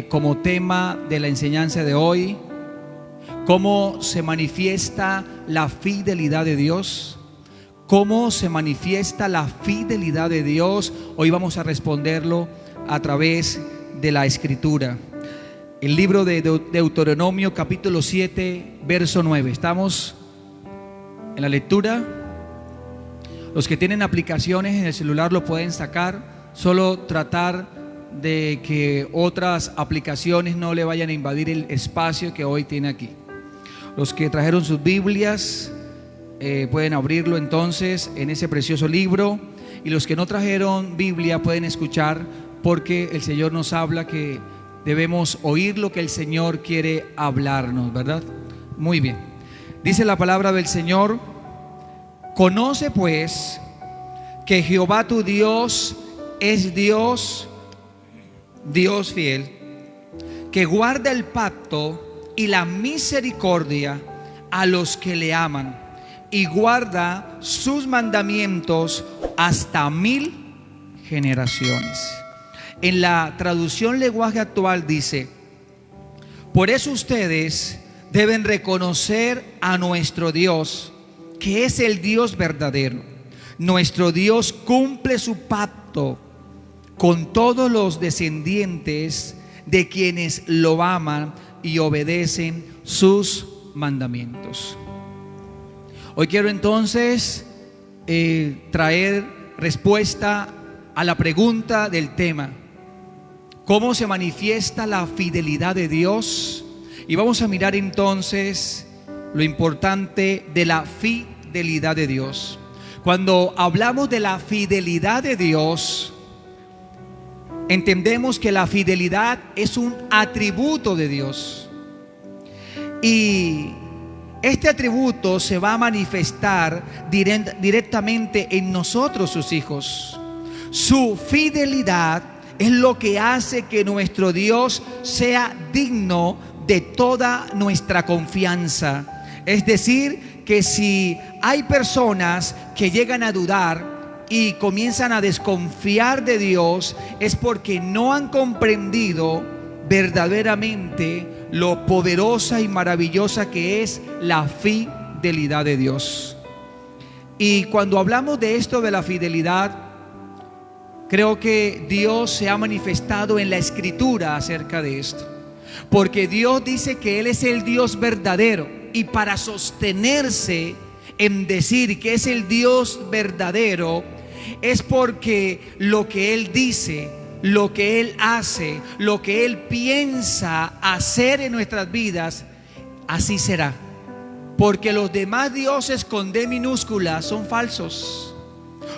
como tema de la enseñanza de hoy, cómo se manifiesta la fidelidad de Dios. ¿Cómo se manifiesta la fidelidad de Dios? Hoy vamos a responderlo a través de la Escritura. El libro de Deuteronomio capítulo 7, verso 9. Estamos en la lectura. Los que tienen aplicaciones en el celular lo pueden sacar. Solo tratar de que otras aplicaciones no le vayan a invadir el espacio que hoy tiene aquí. Los que trajeron sus Biblias pueden abrirlo entonces en ese precioso libro, y los que no trajeron Biblia pueden escuchar, porque el Señor nos habla que debemos oír lo que el Señor quiere hablarnos, ¿verdad? Muy bien. Dice la palabra del Señor: conoce pues que Jehová tu Dios es Dios fiel, que guarda el pacto y la misericordia a los que le aman, y guarda sus mandamientos hasta 1000 generaciones. En la traducción lenguaje actual dice: por eso ustedes deben reconocer a nuestro Dios, que es el Dios verdadero. Nuestro Dios cumple su pacto con todos los descendientes de quienes lo aman y obedecen sus mandamientos. Hoy quiero entonces traer respuesta a la pregunta del tema: ¿cómo se manifiesta la fidelidad de Dios? Y vamos a mirar entonces lo importante de la fidelidad de Dios. Cuando hablamos de la fidelidad de Dios, entendemos que la fidelidad es un atributo de Dios, y este atributo se va a manifestar directamente en nosotros, sus hijos. Su fidelidad es lo que hace que nuestro Dios sea digno de toda nuestra confianza. Es decir, que si hay personas que llegan a dudar y comienzan a desconfiar de Dios, es porque no han comprendido verdaderamente lo poderosa y maravillosa que es la fidelidad de Dios. Y cuando hablamos de esto de la fidelidad, creo que Dios se ha manifestado en la Escritura acerca de esto, porque Dios dice que Él es el Dios verdadero, y para sostenerse en decir que es el Dios verdadero, es porque lo que Él dice, lo que Él hace, lo que Él piensa hacer en nuestras vidas, así será. Porque los demás dioses con D minúscula son falsos,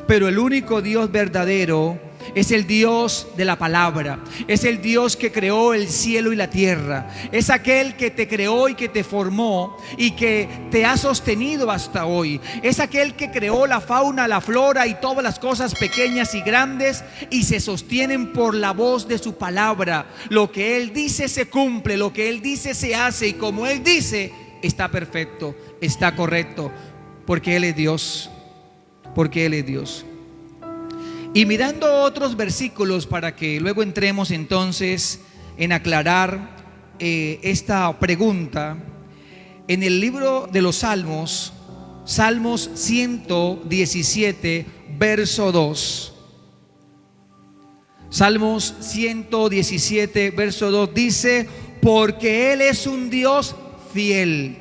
pero el único Dios verdadero es el Dios de la palabra. Es el Dios que creó el cielo y la tierra. Es aquel que te creó y que te formó y que te ha sostenido hasta hoy. Es aquel que creó la fauna, la flora y todas las cosas pequeñas y grandes, y se sostienen por la voz de su palabra. Lo que Él dice se cumple, lo que Él dice se hace, y como Él dice está perfecto, está correcto, porque Él es Dios. Porque Él es Dios. Y mirando otros versículos para que luego entremos entonces en aclarar esta pregunta, en el libro de los Salmos, Salmos 117, verso 2. Salmos 117, verso 2 dice: porque Él es un Dios fiel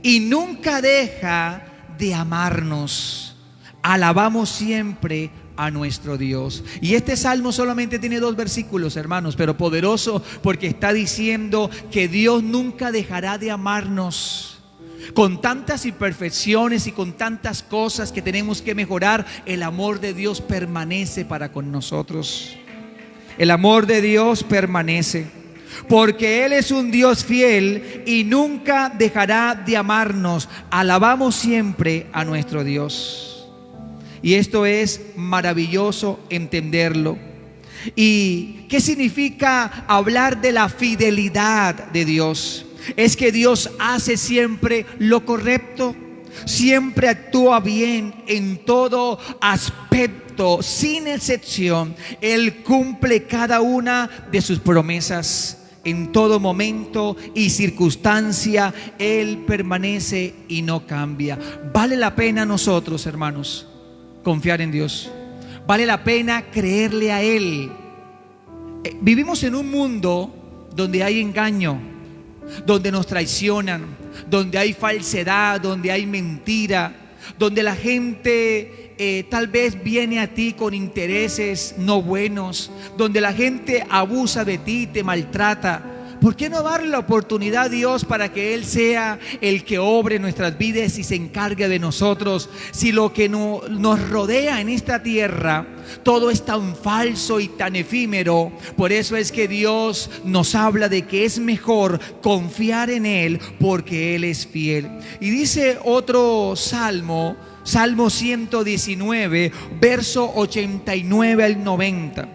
y nunca deja de amarnos. Alabamos siempre a nuestro Dios. Y este salmo solamente tiene 2 versículos, hermanos, pero poderoso, porque está diciendo que Dios nunca dejará de amarnos. Con tantas imperfecciones y con tantas cosas que tenemos que mejorar, el amor de Dios permanece para con nosotros. El amor de Dios permanece, porque Él es un Dios fiel y nunca dejará de amarnos. Alabamos siempre a nuestro Dios. Y esto es maravilloso entenderlo. ¿Y qué significa hablar de la fidelidad de Dios? Es que Dios hace siempre lo correcto, siempre actúa bien en todo aspecto perfecto, sin excepción. Él cumple cada una de sus promesas. En todo momento y circunstancia, Él permanece y no cambia. Vale la pena a nosotros, hermanos, confiar en Dios. Vale la pena creerle a Él. Vivimos en un mundo donde hay engaño, donde nos traicionan, donde hay falsedad, donde hay mentira, donde la gente tal vez viene a ti con intereses no buenos, donde la gente abusa de ti, te maltrata. ¿Por qué no darle la oportunidad a Dios para que Él sea el que obre nuestras vidas y se encargue de nosotros? Si lo que nos rodea en esta tierra, todo es tan falso y tan efímero. Por eso es que Dios nos habla de que es mejor confiar en Él, porque Él es fiel. Y dice otro salmo, Salmo 119, verso 89 al 90.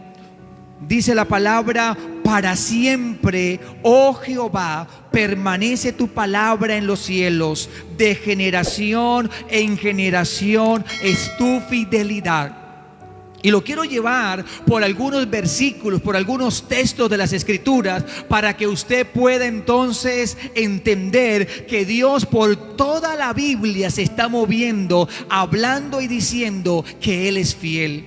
Dice la palabra: para siempre, oh Jehová, permanece tu palabra en los cielos. De generación en generación es tu fidelidad. Y lo quiero llevar por algunos versículos, por algunos textos de las Escrituras, para que usted pueda entonces entender que Dios por toda la Biblia se está moviendo, hablando y diciendo que Él es fiel.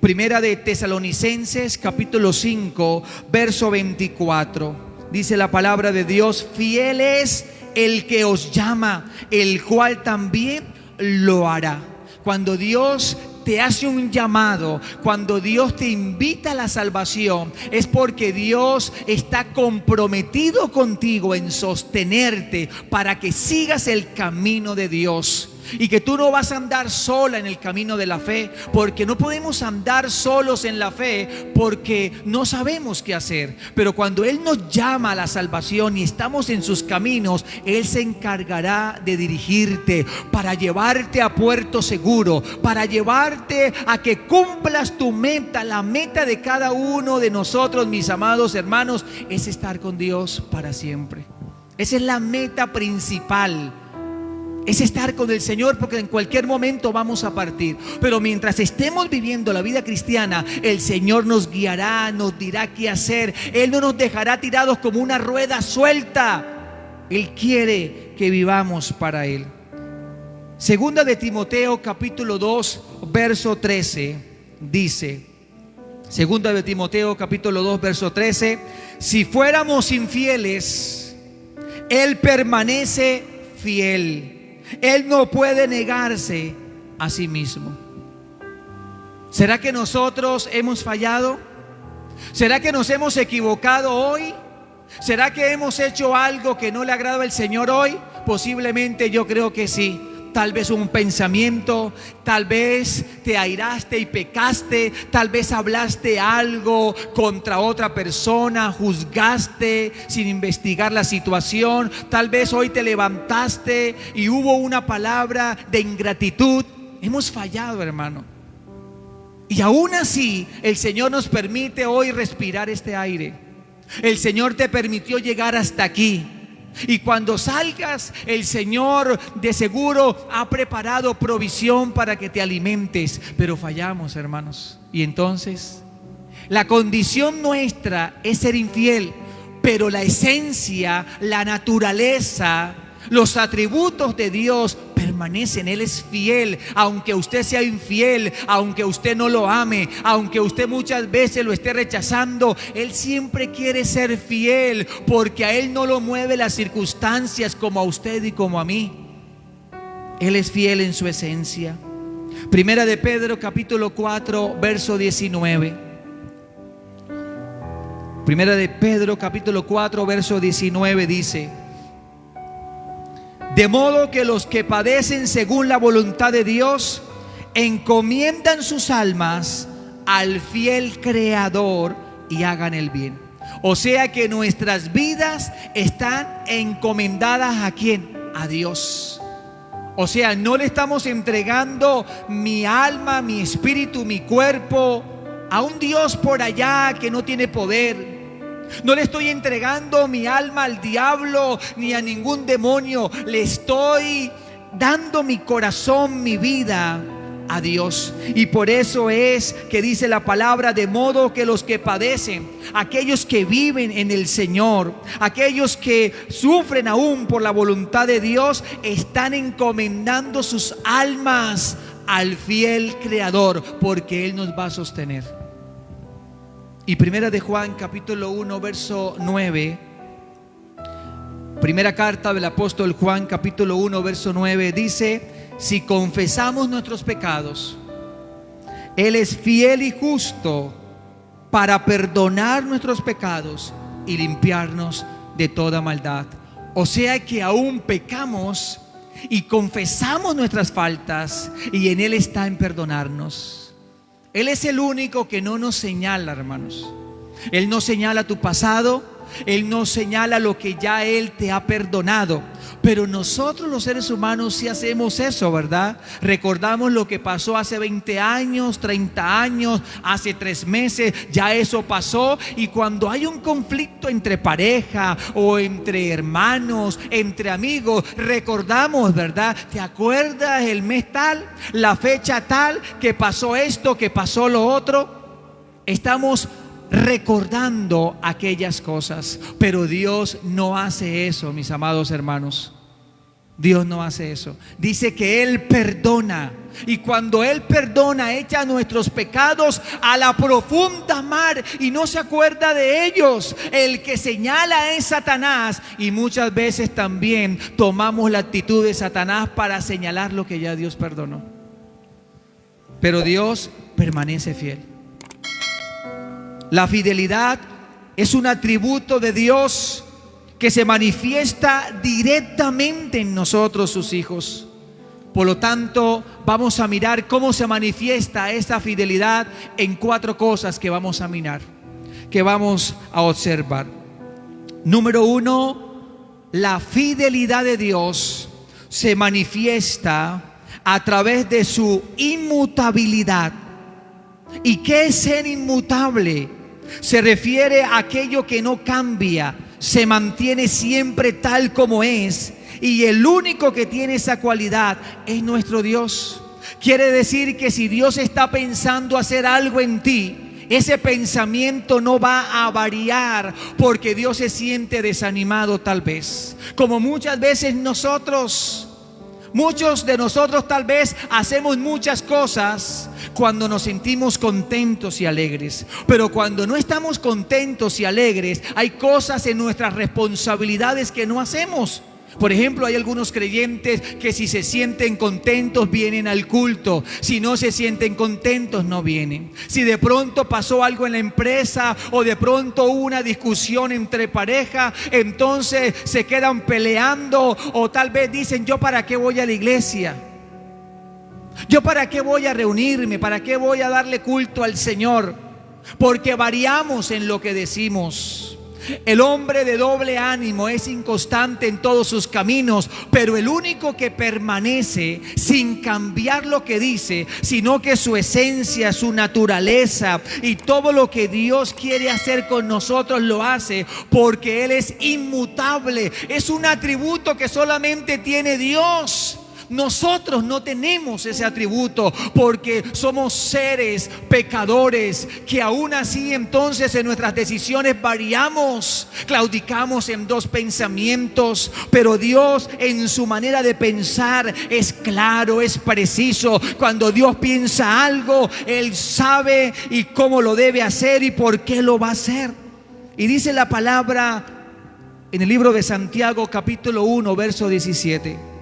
Primera de Tesalonicenses, capítulo 5, verso 24. Dice la palabra de Dios: fiel es el que os llama, el cual también lo hará. Cuando Dios te hace un llamado, cuando Dios te invita a la salvación, es porque Dios está comprometido contigo en sostenerte para que sigas el camino de Dios. Y que tú no vas a andar sola en el camino de la fe, porque no podemos andar solos en la fe porque no sabemos qué hacer. Pero cuando Él nos llama a la salvación y estamos en sus caminos, Él se encargará de dirigirte para llevarte a puerto seguro, para llevarte a que cumplas tu meta. La meta de cada uno de nosotros, mis amados hermanos, es estar con Dios para siempre. Esa es la meta principal. Es estar con el Señor, porque en cualquier momento vamos a partir. Pero mientras estemos viviendo la vida cristiana, el Señor nos guiará, nos dirá qué hacer. Él no nos dejará tirados como una rueda suelta. Él quiere que vivamos para Él. Segunda de Timoteo, capítulo 2, verso 13, dice: Segunda de Timoteo, capítulo 2, verso 13: si fuéramos infieles, Él permanece fiel. Él no puede negarse a sí mismo. ¿Será que nosotros hemos fallado? ¿Será que nos hemos equivocado hoy? ¿Será que hemos hecho algo que no le agrada al Señor hoy? Posiblemente, yo creo que sí. Tal vez un pensamiento, tal vez te airaste y pecaste, tal vez hablaste algo contra otra persona, juzgaste sin investigar la situación, tal vez hoy te levantaste y hubo una palabra de ingratitud. Hemos fallado, hermano. Y aún así, el Señor nos permite hoy respirar este aire. El Señor te permitió llegar hasta aquí. Y cuando salgas, el Señor de seguro ha preparado provisión para que te alimentes. Pero fallamos, hermanos. Y entonces, la condición nuestra es ser infiel, pero la esencia, la naturaleza, los atributos de Dios permanecen. Él es fiel, aunque usted sea infiel, aunque usted no lo ame, aunque usted muchas veces lo esté rechazando. Él siempre quiere ser fiel, porque a Él no lo mueve las circunstancias como a usted y como a mí. Él es fiel en su esencia. Primera de Pedro, capítulo 4, verso 19. Primera de Pedro, capítulo 4, verso 19 dice: de modo que los que padecen según la voluntad de Dios encomiendan sus almas al fiel Creador y hagan el bien. O sea que nuestras vidas están encomendadas ¿a quién? A Dios. O sea, no le estamos entregando mi alma, mi espíritu, mi cuerpo a un Dios por allá que no tiene poder. No le estoy entregando mi alma al diablo ni a ningún demonio. Le estoy dando mi corazón, mi vida a Dios. Y por eso es que dice la palabra: de modo que los que padecen, aquellos que viven en el Señor, aquellos que sufren aún por la voluntad de Dios, están encomendando sus almas al fiel Creador, porque Él nos va a sostener. Y primera de Juan capítulo 1 verso 9, primera carta del apóstol Juan capítulo 1 verso 9 dice: si confesamos nuestros pecados, Él es fiel y justo para perdonar nuestros pecados y limpiarnos de toda maldad. O sea que aún pecamos y confesamos nuestras faltas, y en Él está en perdonarnos. Él es el único que no nos señala, hermanos. Él no señala tu pasado, Él no señala lo que ya Él te ha perdonado. Pero nosotros los seres humanos sí hacemos eso, ¿verdad? Recordamos lo que pasó hace 20 años, 30 años, hace 3 meses, ya eso pasó. Y cuando hay un conflicto entre pareja o entre hermanos, entre amigos, recordamos, ¿verdad? ¿Te acuerdas el mes tal, la fecha tal, que pasó esto, que pasó lo otro? Estamos recordando aquellas cosas. Pero Dios no hace eso, mis amados hermanos. Dios no hace eso. Dice que Él perdona, y cuando Él perdona, echa nuestros pecados a la profunda mar y no se acuerda de ellos. El que señala es Satanás, y muchas veces también tomamos la actitud de Satanás para señalar lo que ya Dios perdonó. Pero Dios permanece fiel. La fidelidad es un atributo de Dios que se manifiesta directamente en nosotros, sus hijos. Por lo tanto, vamos a mirar cómo se manifiesta esta fidelidad en 4 cosas que vamos a mirar, que vamos a observar. Número 1, la fidelidad de Dios se manifiesta a través de su inmutabilidad. ¿Y qué es ser inmutable? Se refiere a aquello que no cambia, se mantiene siempre tal como es, y el único que tiene esa cualidad es nuestro Dios. Quiere decir que si Dios está pensando hacer algo en ti, ese pensamiento no va a variar porque Dios se siente desanimado tal vez. Como muchas veces muchos de nosotros tal vez hacemos muchas cosas cuando nos sentimos contentos y alegres. Pero cuando no estamos contentos y alegres, hay cosas en nuestras responsabilidades que no hacemos. Por ejemplo, hay algunos creyentes que si se sienten contentos vienen al culto, si no se sienten contentos no vienen. Si de pronto pasó algo en la empresa o de pronto hubo una discusión entre pareja, entonces se quedan peleando, o tal vez dicen: ¿yo para qué voy a la iglesia? ¿Yo para qué voy a reunirme? ¿Para qué voy a darle culto al Señor? Porque variamos en lo que decimos. El hombre de doble ánimo es inconstante en todos sus caminos, pero el único que permanece sin cambiar lo que dice, sino que su esencia, su naturaleza y todo lo que Dios quiere hacer con nosotros lo hace, porque Él es inmutable. Es un atributo que solamente tiene Dios. Nosotros no tenemos ese atributo porque somos seres pecadores que aún así entonces en nuestras decisiones variamos, claudicamos en 2 pensamientos. Pero Dios en su manera de pensar es claro, es preciso. Cuando Dios piensa algo, Él sabe y cómo lo debe hacer y por qué lo va a hacer. Y dice la palabra en el libro de Santiago capítulo 1 verso 17: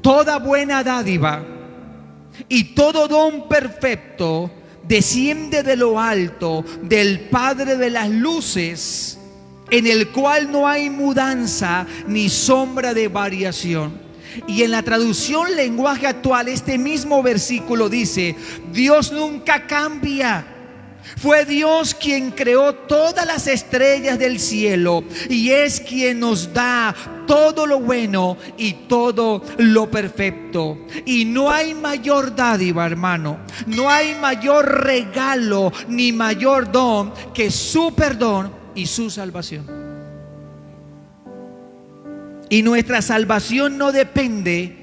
toda buena dádiva y todo don perfecto desciende de lo alto, del Padre de las luces, en el cual no hay mudanza ni sombra de variación. Y en la traducción lenguaje actual, este mismo versículo dice: Dios nunca cambia. Fue Dios quien creó todas las estrellas del cielo y es quien nos da todo lo bueno y todo lo perfecto. Y no hay mayor dádiva, hermano, no hay mayor regalo ni mayor don que su perdón y su salvación. Y nuestra salvación no depende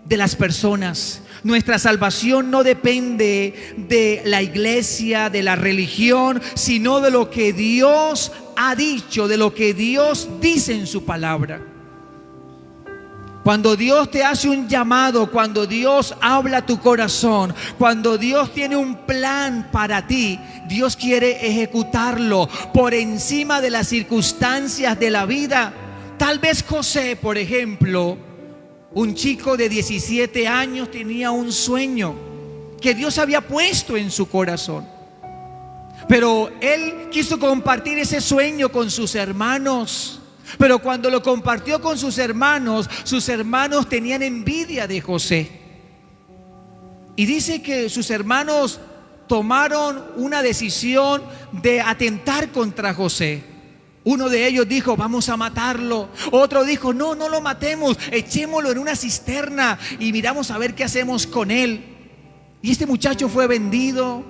de las personas. Nuestra salvación no depende de la iglesia, de la religión, sino de lo que Dios ha dicho, de lo que Dios dice en su palabra. Cuando Dios te hace un llamado, cuando Dios habla a tu corazón, cuando Dios tiene un plan para ti, Dios quiere ejecutarlo por encima de las circunstancias de la vida. Tal vez José, por ejemplo, un chico de 17 años, tenía un sueño que Dios había puesto en su corazón. Pero él quiso compartir ese sueño con sus hermanos. Pero cuando lo compartió con sus hermanos tenían envidia de José. Y dice que sus hermanos tomaron una decisión de atentar contra José. Uno de ellos dijo: vamos a matarlo. Otro dijo: no lo matemos, echémoslo en una cisterna y miramos a ver qué hacemos con él. Y este muchacho fue vendido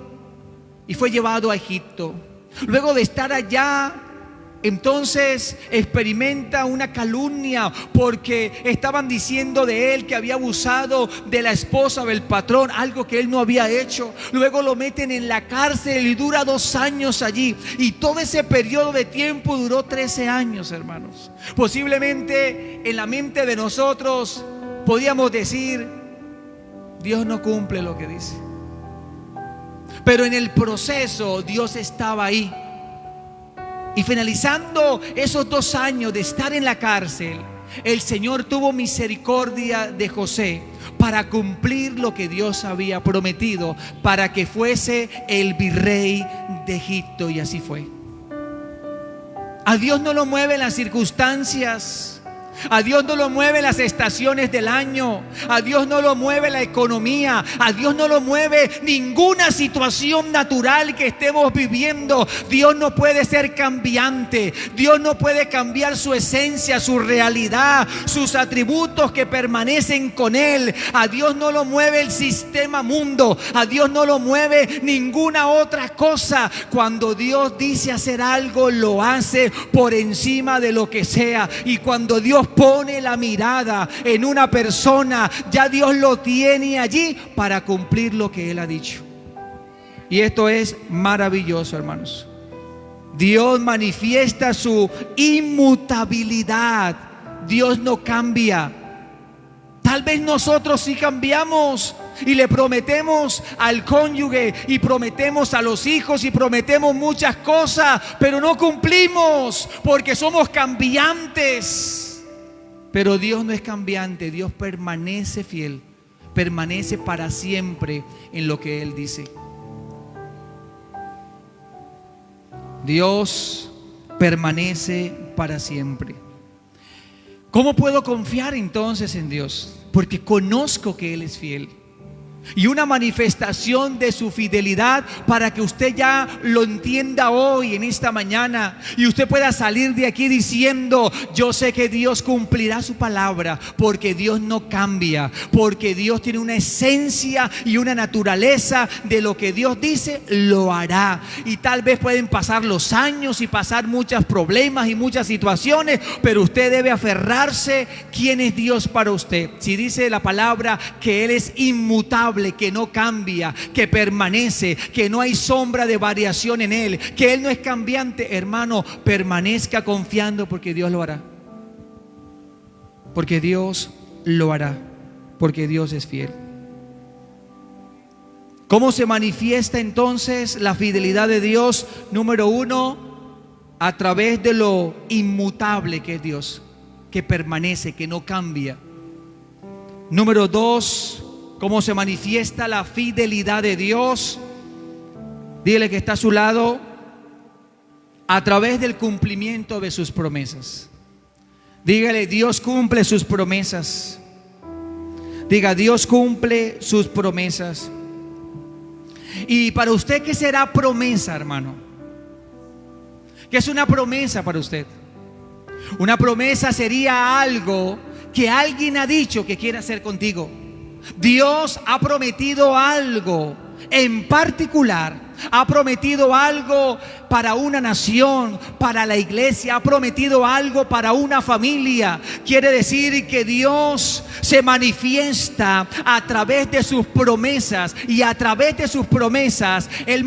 y fue llevado a Egipto. Luego de estar allá, entonces experimenta una calumnia porque estaban diciendo de él que había abusado de la esposa del patrón, algo que él no había hecho. Luego lo meten en la cárcel y dura 2 años allí. Y todo ese periodo de tiempo duró 13 años, hermanos. Posiblemente en la mente de nosotros podíamos decir: Dios no cumple lo que dice. Pero en el proceso Dios estaba ahí. Y finalizando esos 2 años de estar en la cárcel, el Señor tuvo misericordia de José para cumplir lo que Dios había prometido, para que fuese el virrey de Egipto. Y así fue. A Dios no lo mueven las circunstancias. A Dios no lo mueven las estaciones del año. A Dios no lo mueve la economía. A Dios no lo mueve ninguna situación natural que estemos viviendo. Dios no puede ser cambiante. Dios no puede cambiar su esencia, su realidad, sus atributos que permanecen con Él. A Dios no lo mueve el sistema mundo. A Dios no lo mueve ninguna otra cosa. Cuando Dios dice hacer algo, lo hace por encima de lo que sea. Y cuando Dios pone la mirada en una persona, ya Dios lo tiene allí para cumplir lo que Él ha dicho. Y esto es maravilloso, hermanos. Dios manifiesta su inmutabilidad. Dios no cambia. Tal vez nosotros sí cambiamos y le prometemos al cónyuge y prometemos a los hijos y prometemos muchas cosas, pero no cumplimos porque somos cambiantes. Pero Dios no es cambiante. Dios permanece fiel, permanece para siempre en lo que Él dice. Dios permanece para siempre. ¿Cómo puedo confiar entonces en Dios? Porque conozco que Él es fiel. Y una manifestación de su fidelidad para que usted ya lo entienda hoy, en esta mañana, y usted pueda salir de aquí diciendo: yo sé que Dios cumplirá su palabra, porque Dios no cambia, porque Dios tiene una esencia y una naturaleza de lo que Dios dice, lo hará. Y tal vez pueden pasar los años y pasar muchos problemas y muchas situaciones, pero usted debe aferrarse. ¿Quién es Dios para usted? Si dice la palabra que Él es inmutable, que no cambia, que permanece, que no hay sombra de variación en Él, que Él no es cambiante, hermano, permanezca confiando, porque Dios lo hará. Porque Dios lo hará, porque Dios es fiel. ¿Cómo se manifiesta entonces la fidelidad de Dios? Número 1, a través de lo inmutable que es Dios, que permanece, que no cambia. Número 2, ¿cómo se manifiesta la fidelidad de Dios? Dile que está a su lado: a través del cumplimiento de sus promesas. Dígale: Dios cumple sus promesas. Diga: Dios cumple sus promesas. Y para usted, ¿qué será promesa, hermano? ¿Qué es una promesa para usted? Una promesa sería algo que alguien ha dicho que quiere hacer contigo. Dios ha prometido algo en particular ha prometido algo para una nación, para la iglesia, ha prometido algo para una familia. Quiere decir que Dios se manifiesta a través de sus promesas, y a través de sus promesas Él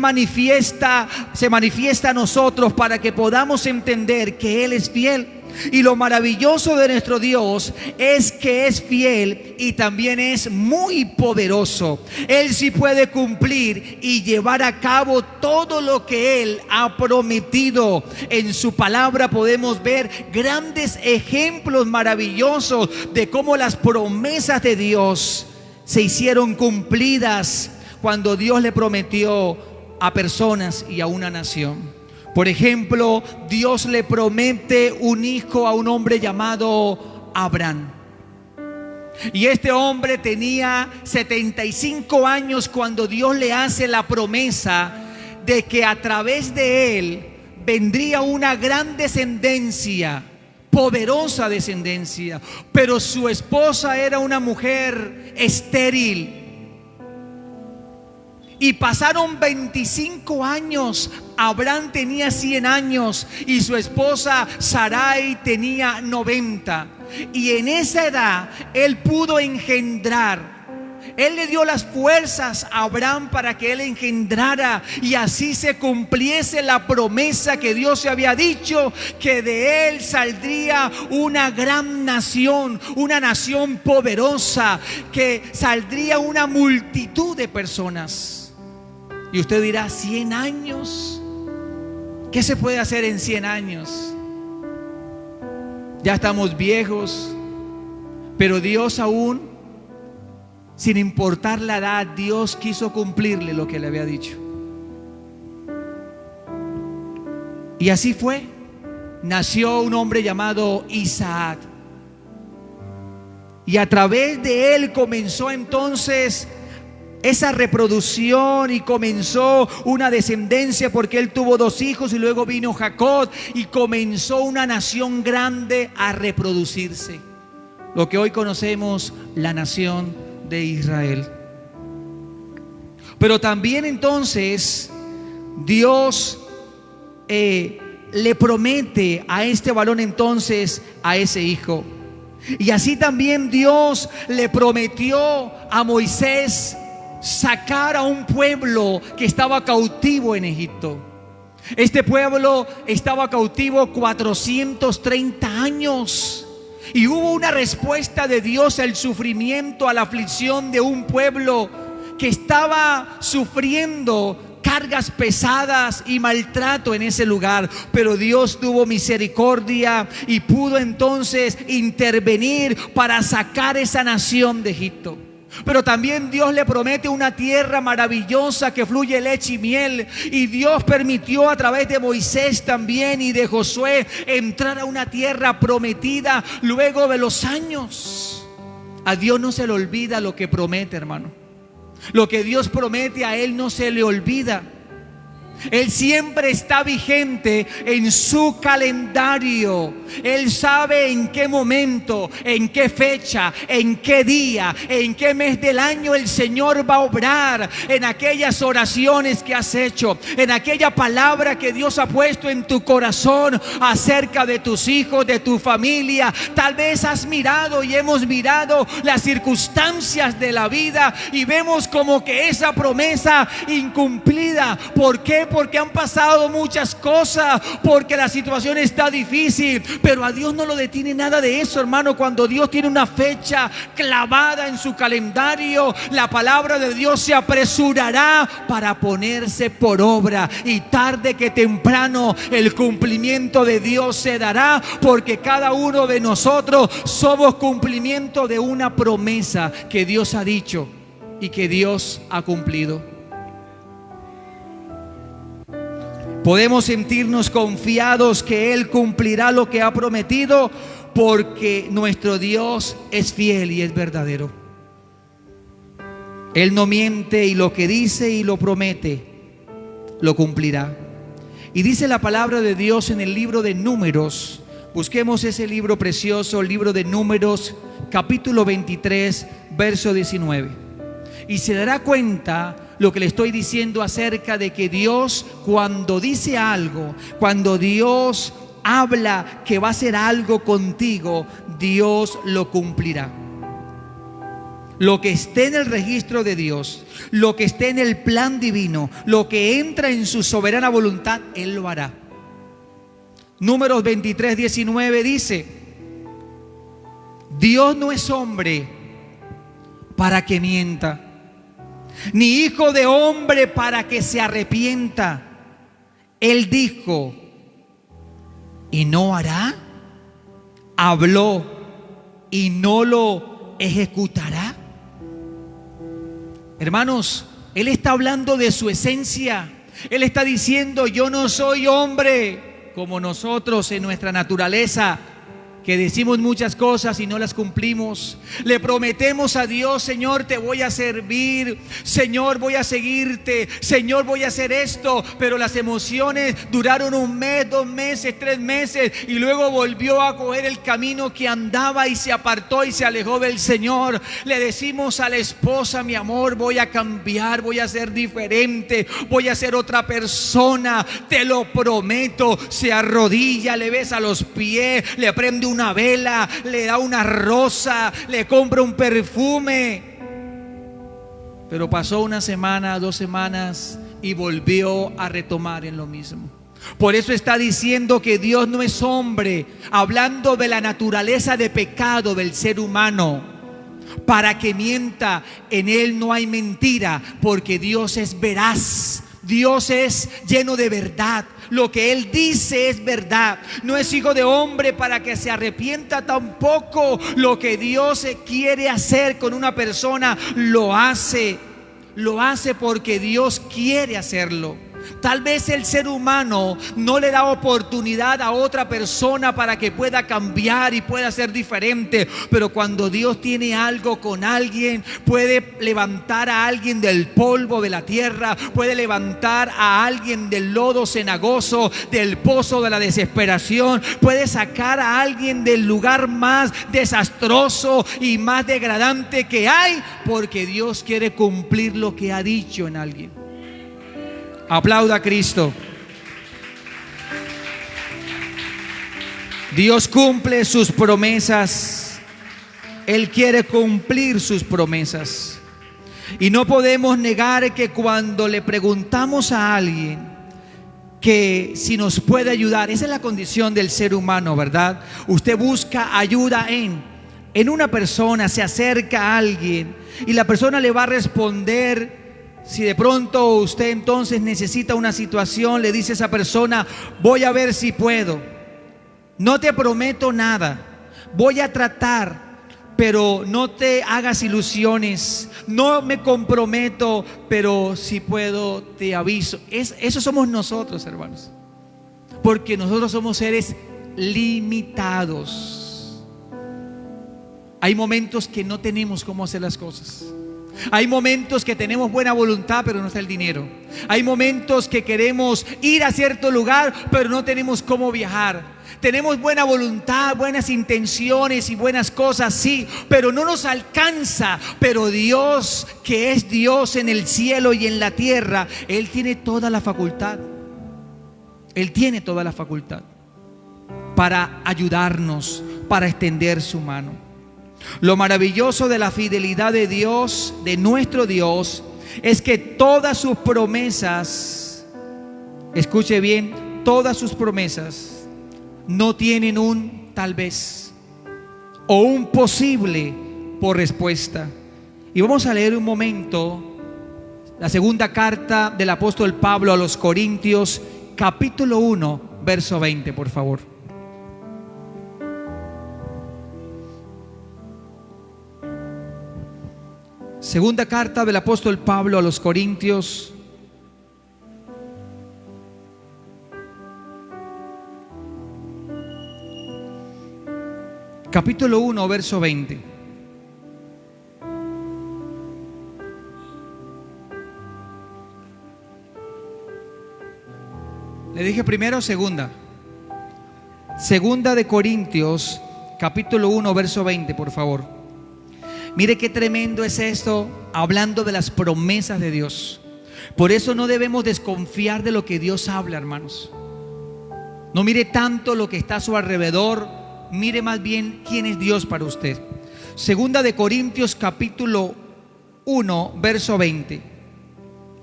se manifiesta a nosotros para que podamos entender que Él es fiel. Y lo maravilloso de nuestro Dios es que es fiel y también es muy poderoso. Él sí puede cumplir y llevar a cabo todo lo que Él ha prometido. En su palabra podemos ver grandes ejemplos maravillosos de cómo las promesas de Dios se hicieron cumplidas cuando Dios le prometió a personas y a una nación. Por ejemplo, Dios le promete un hijo a un hombre llamado Abraham. Y este hombre tenía 75 años cuando Dios le hace la promesa de que a través de él vendría una gran descendencia, poderosa descendencia. Pero su esposa era una mujer estéril. Y pasaron 25 años. Abraham tenía 100 años y su esposa Sarai tenía 90. Y en esa edad él pudo engendrar. Él le dio las fuerzas a Abraham para que él engendrara, y así se cumpliese la promesa que Dios se había dicho, que de él saldría una gran nación, una nación poderosa, que saldría una multitud de personas. Y usted dirá, 100 años, ¿qué se puede hacer en 100 años? Ya estamos viejos, pero Dios aún, sin importar la edad, Dios quiso cumplirle lo que le había dicho. Y así fue. Nació un hombre llamado Isaac. Y a través de él comenzó entonces esa reproducción, y comenzó una descendencia, porque él tuvo 2 hijos y luego vino Jacob y comenzó una nación grande a reproducirse, lo que hoy conocemos la nación de Israel. Pero también entonces Dios le promete a este varón entonces a ese hijo. Y así también Dios le prometió a Moisés sacar a un pueblo que estaba cautivo en Egipto. Este pueblo estaba cautivo 430 años. Y hubo una respuesta de Dios al sufrimiento, a la aflicción de un pueblo que estaba sufriendo cargas pesadas y maltrato en ese lugar. Pero Dios tuvo misericordia y pudo entonces intervenir para sacar esa nación de Egipto. Pero también Dios le promete una tierra maravillosa que fluye leche y miel. Y Dios permitió a través de Moisés también y de Josué entrar a una tierra prometida luego de los años. A Dios no se le olvida lo que promete, hermano. Lo que Dios promete, a Él no se le olvida. Él siempre está vigente en su calendario. Él sabe en qué momento, en qué fecha, en qué día, en qué mes del año el Señor va a obrar en aquellas oraciones que has hecho, en aquella palabra que Dios ha puesto en tu corazón acerca de tus hijos, de tu familia. Tal vez has mirado y hemos mirado las circunstancias de la vida y vemos como que esa promesa incumplida. ¿Por qué? Porque han pasado muchas cosas, porque la situación está difícil, pero a Dios no lo detiene nada de eso, hermano. Cuando Dios tiene una fecha clavada en su calendario, la palabra de Dios se apresurará para ponerse por obra, y tarde que temprano el cumplimiento de Dios se dará, porque cada uno de nosotros somos cumplimiento de una promesa que Dios ha dicho y que Dios ha cumplido. Podemos sentirnos confiados que Él cumplirá lo que ha prometido, porque nuestro Dios es fiel y es verdadero. Él no miente, y lo que dice y lo promete, lo cumplirá. Y dice la palabra de Dios en el libro de Números. Busquemos ese libro precioso, el libro de Números, capítulo 23, verso 19. Y se dará cuenta lo que le estoy diciendo acerca de que Dios, cuando dice algo, cuando Dios habla que va a hacer algo contigo, Dios lo cumplirá. Lo que esté en el registro de Dios, lo que esté en el plan divino, lo que entra en su soberana voluntad, Él lo hará. Números 23:19 dice: Dios no es hombre para que mienta, ni hijo de hombre para que se arrepienta. Él dijo y no hará, habló y no lo ejecutará. Hermanos, Él está hablando de su esencia. Él está diciendo: yo no soy hombre como nosotros en nuestra naturaleza, que decimos muchas cosas y no las cumplimos. Le prometemos a Dios: Señor, te voy a servir, Señor, voy a seguirte, Señor, voy a hacer esto. Pero las emociones duraron 1 mes, 2 meses, 3 meses, y luego volvió a coger el camino que andaba y se apartó y se alejó del Señor. Le decimos a la esposa: mi amor, voy a cambiar, voy a ser diferente, voy a ser otra persona, te lo prometo. Se arrodilla, le besa los pies, le prende una vela, le da una rosa, le compra un perfume. Pero pasó 1 semana, 2 semanas y volvió a retomar en lo mismo. Por eso está diciendo que Dios no es hombre, hablando de la naturaleza de pecado del ser humano, para que mienta. En Él no hay mentira, porque Dios es veraz. Dios es lleno de verdad. Lo que Él dice es verdad. No es hijo de hombre para que se arrepienta tampoco. Lo que Dios quiere hacer con una persona, lo hace. Lo hace porque Dios quiere hacerlo. Tal vez el ser humano no le da oportunidad a otra persona para que pueda cambiar y pueda ser diferente. Pero cuando Dios tiene algo con alguien, puede levantar a alguien del polvo de la tierra, puede levantar a alguien del lodo cenagoso, del pozo de la desesperación, puede sacar a alguien del lugar más desastroso y más degradante que hay, porque Dios quiere cumplir lo que ha dicho en alguien. Aplauda a Cristo. Dios cumple sus promesas. Él quiere cumplir sus promesas. Y no podemos negar que cuando le preguntamos a alguien que si nos puede ayudar, esa es la condición del ser humano, ¿verdad? Usted busca ayuda en una persona, se acerca a alguien y la persona le va a responder. Si de pronto usted entonces necesita una situación, le dice a esa persona: voy a ver si puedo, no te prometo nada, voy a tratar, pero no te hagas ilusiones, no me comprometo, pero si puedo te aviso. Eso somos nosotros, hermanos, porque nosotros somos seres limitados. Hay momentos que no tenemos cómo hacer las cosas. Hay momentos que tenemos buena voluntad, pero no está el dinero. Hay momentos que queremos ir a cierto lugar, pero no tenemos cómo viajar. Tenemos buena voluntad, buenas intenciones y buenas cosas, sí, pero no nos alcanza. Pero Dios, que es Dios en el cielo y en la tierra, Él tiene toda la facultad. Él tiene toda la facultad para ayudarnos, para extender su mano. Lo maravilloso de la fidelidad de Dios, de nuestro Dios, es que todas sus promesas, escuche bien, todas sus promesas no tienen un tal vez o un posible por respuesta. Y vamos a leer un momento la segunda carta del apóstol Pablo a los Corintios, capítulo 1, verso 20, por favor. Segunda carta del apóstol Pablo a los Corintios, capítulo 1, verso 20. Le dije primero o segunda. Segunda de Corintios, capítulo 1, verso 20, por favor. Mire qué tremendo es esto, hablando de las promesas de Dios. Por eso no debemos desconfiar de lo que Dios habla, hermanos. No mire tanto lo que está a su alrededor, mire más bien quién es Dios para usted. Segunda de Corintios capítulo 1, verso 20.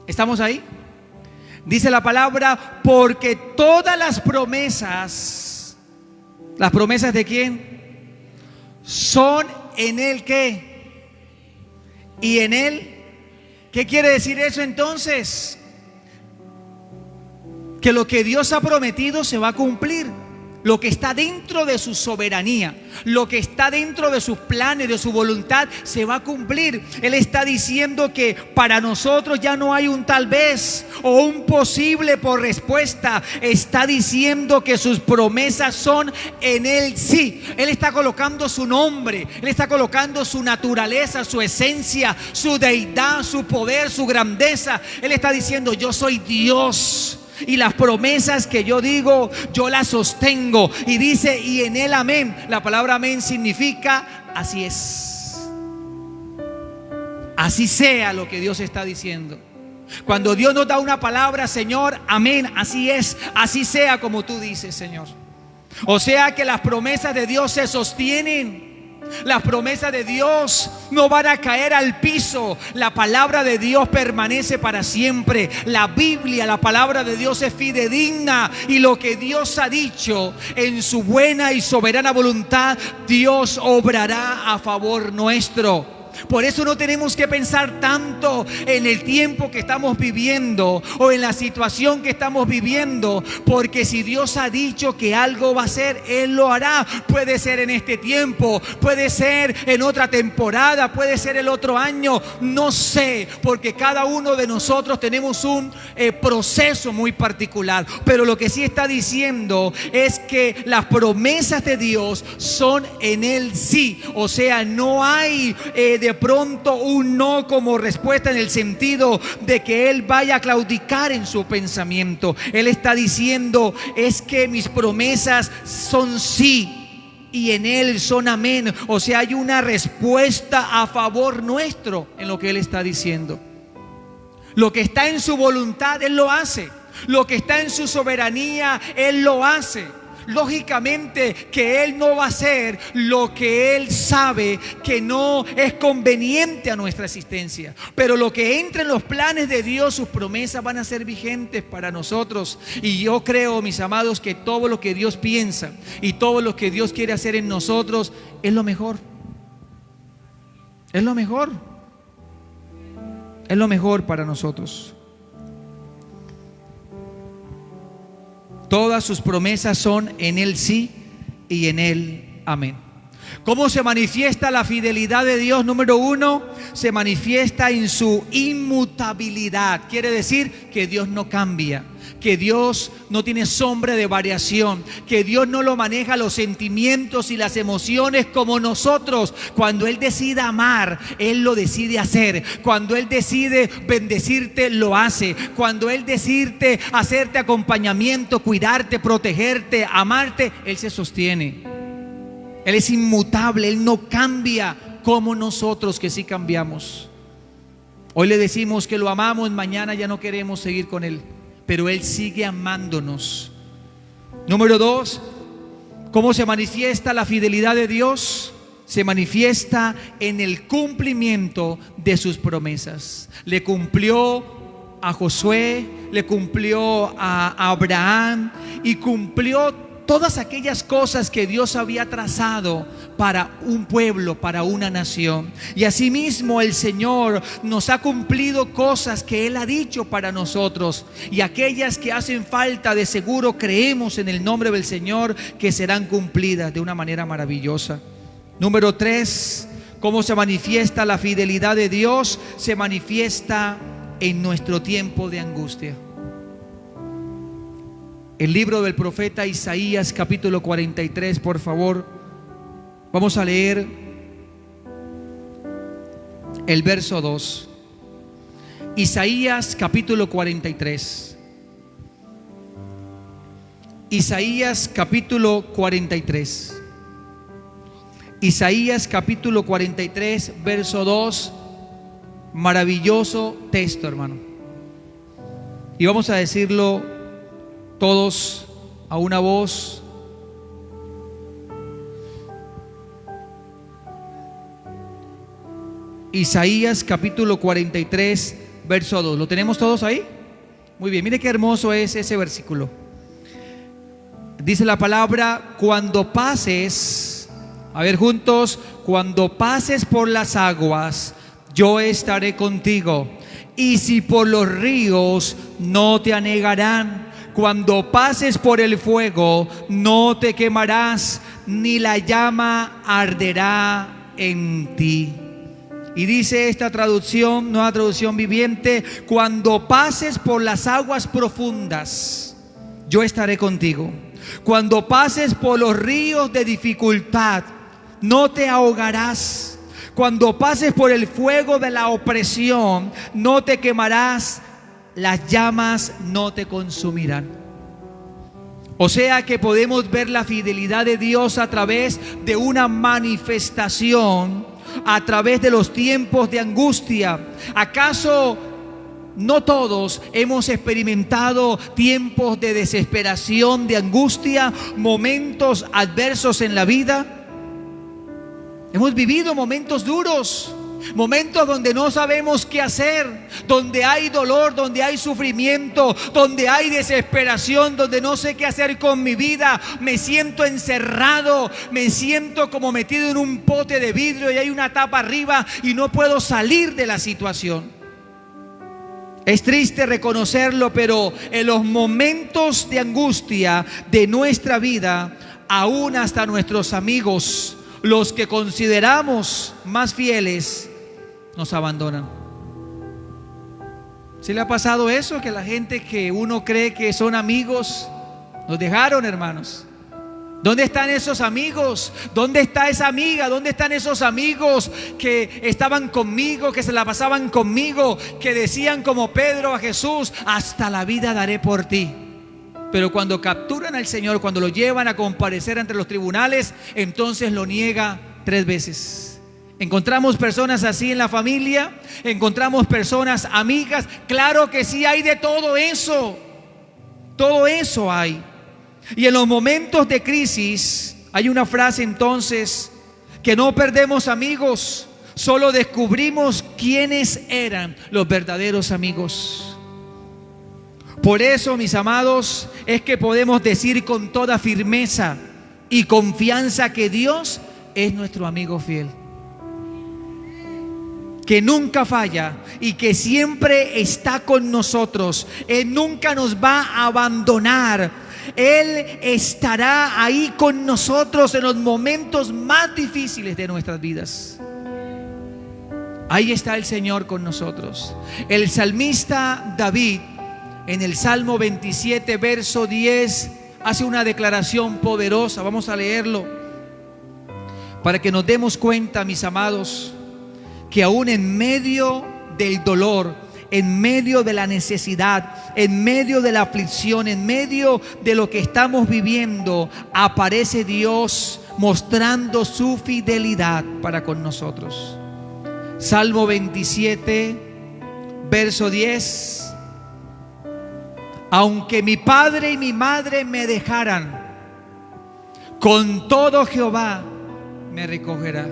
¿Estamos ahí? Dice la palabra, porque todas las promesas ¿de quién? Son en Él, ¿qué? Y en Él, ¿qué quiere decir eso entonces? Que lo que Dios ha prometido se va a cumplir. Lo que está dentro de su soberanía, lo que está dentro de sus planes, de su voluntad, se va a cumplir. Él está diciendo que para nosotros ya no hay un tal vez o un posible por respuesta. Está diciendo que sus promesas son en Él sí. Él está colocando su nombre, Él está colocando su naturaleza, su esencia, su deidad, su poder, su grandeza. Él está diciendo, yo soy Dios. Y las promesas que yo digo, yo las sostengo. Y dice, y en Él amén. La palabra amén significa, así es. Así sea lo que Dios está diciendo. Cuando Dios nos da una palabra, Señor, amén, así es. Así sea como tú dices, Señor. O sea que las promesas de Dios se sostienen. Las promesas de Dios no van a caer al piso. La palabra de Dios permanece para siempre. La Biblia, la palabra de Dios es fidedigna. Y lo que Dios ha dicho en su buena y soberana voluntad, Dios obrará a favor nuestro. Por eso no tenemos que pensar tanto en el tiempo que estamos viviendo o en la situación que estamos viviendo, porque si Dios ha dicho que algo va a ser, Él lo hará. Puede ser en este tiempo, puede ser en otra temporada, puede ser el otro año, no sé, porque cada uno de nosotros tenemos un proceso muy particular. Pero lo que sí está diciendo es que las promesas de Dios son en Él sí. O sea, no hay de pronto un no como respuesta, en el sentido de que Él vaya a claudicar en su pensamiento. Él está diciendo, es que mis promesas son sí y en Él son amén. O sea, hay una respuesta a favor nuestro en lo que Él está diciendo. Lo que está en su voluntad, Él lo hace. Lo que está en su soberanía, Él lo hace. Lógicamente que Él no va a hacer lo que Él sabe que no es conveniente a nuestra existencia. Pero lo que entra en los planes de Dios, sus promesas van a ser vigentes para nosotros. Y yo creo, mis amados, que todo lo que Dios piensa y todo lo que Dios quiere hacer en nosotros es lo mejor. Es lo mejor. Es lo mejor para nosotros. Todas sus promesas son en Él sí y en Él amén. ¿Cómo se manifiesta la fidelidad de Dios? Número uno, se manifiesta en su inmutabilidad. Quiere decir que Dios no cambia, que Dios no tiene sombra de variación, que Dios no lo maneja los sentimientos y las emociones como nosotros. Cuando Él decide amar, Él lo decide hacer. Cuando Él decide bendecirte, lo hace. Cuando Él decide hacerte acompañamiento, cuidarte, protegerte, amarte, Él se sostiene. Él es inmutable, Él no cambia como nosotros, que sí cambiamos. Hoy le decimos que lo amamos, mañana ya no queremos seguir con Él, pero Él sigue amándonos. Número dos, ¿cómo se manifiesta la fidelidad de Dios? Se manifiesta en el cumplimiento de sus promesas. Le cumplió a Josué, le cumplió a Abraham y cumplió todas aquellas cosas que Dios había trazado para un pueblo, para una nación. Y asimismo el Señor nos ha cumplido cosas que Él ha dicho para nosotros. Y aquellas que hacen falta, de seguro creemos en el nombre del Señor que serán cumplidas de una manera maravillosa. Número 3, ¿cómo se manifiesta la fidelidad de Dios? Se manifiesta en nuestro tiempo de angustia. El libro del profeta Isaías, capítulo 43, por favor. Vamos a leer el verso 2. Isaías, capítulo 43. Isaías, capítulo 43. Isaías, capítulo 43, verso 2. Maravilloso texto, hermano. Y vamos a decirlo todos a una voz. Isaías capítulo 43, verso 2. ¿Lo tenemos todos ahí? Muy bien, mire qué hermoso es ese versículo. Dice la palabra: cuando pases, a ver juntos, cuando pases por las aguas, yo estaré contigo. Y si por los ríos, no te anegarán. Cuando pases por el fuego, no te quemarás, ni la llama arderá en ti. Y dice esta traducción, nueva traducción viviente: cuando pases por las aguas profundas, yo estaré contigo. Cuando pases por los ríos de dificultad, no te ahogarás. Cuando pases por el fuego de la opresión, no te quemarás, las llamas no te consumirán. O sea que podemos ver la fidelidad de Dios a través de una manifestación, a través de los tiempos de angustia. ¿Acaso no todos hemos experimentado tiempos de desesperación, de angustia, momentos adversos en la vida? Hemos vivido momentos duros, momentos donde no sabemos qué hacer, donde hay dolor, donde hay sufrimiento, donde hay desesperación, donde no sé qué hacer con mi vida. Me siento encerrado, me siento como metido en un pote de vidrio y hay una tapa arriba y no puedo salir de la situación. Es triste reconocerlo, pero en los momentos de angustia de nuestra vida, aún hasta nuestros amigos, los que consideramos más fieles, nos abandonan. ¿Sí le ha pasado eso? Que la gente que uno cree que son amigos nos dejaron, hermanos. ¿Dónde están esos amigos? ¿Dónde está esa amiga? ¿Dónde están esos amigos que estaban conmigo, que se la pasaban conmigo, que decían como Pedro a Jesús: hasta la vida daré por ti? Pero cuando capturan al Señor, cuando lo llevan a comparecer ante los tribunales, entonces lo niega 3 veces. Encontramos personas así en la familia, encontramos personas amigas. Claro que sí, hay de todo eso hay. Y en los momentos de crisis hay una frase entonces: que no perdemos amigos, solo descubrimos quiénes eran los verdaderos amigos. Por eso, mis amados, es que podemos decir con toda firmeza y confianza que Dios es nuestro amigo fiel, que nunca falla y que siempre está con nosotros. Él nunca nos va a abandonar. Él estará ahí con nosotros en los momentos más difíciles de nuestras vidas. Ahí está el Señor con nosotros. El salmista David, en el Salmo 27, verso 10, hace una declaración poderosa. Vamos a leerlo para que nos demos cuenta, mis amados, que aún en medio del dolor, en medio de la necesidad, en medio de la aflicción, en medio de lo que estamos viviendo, aparece Dios mostrando su fidelidad para con nosotros. Salmo 27, verso 10. Aunque mi padre y mi madre me dejaran, con todo Jehová me recogerá.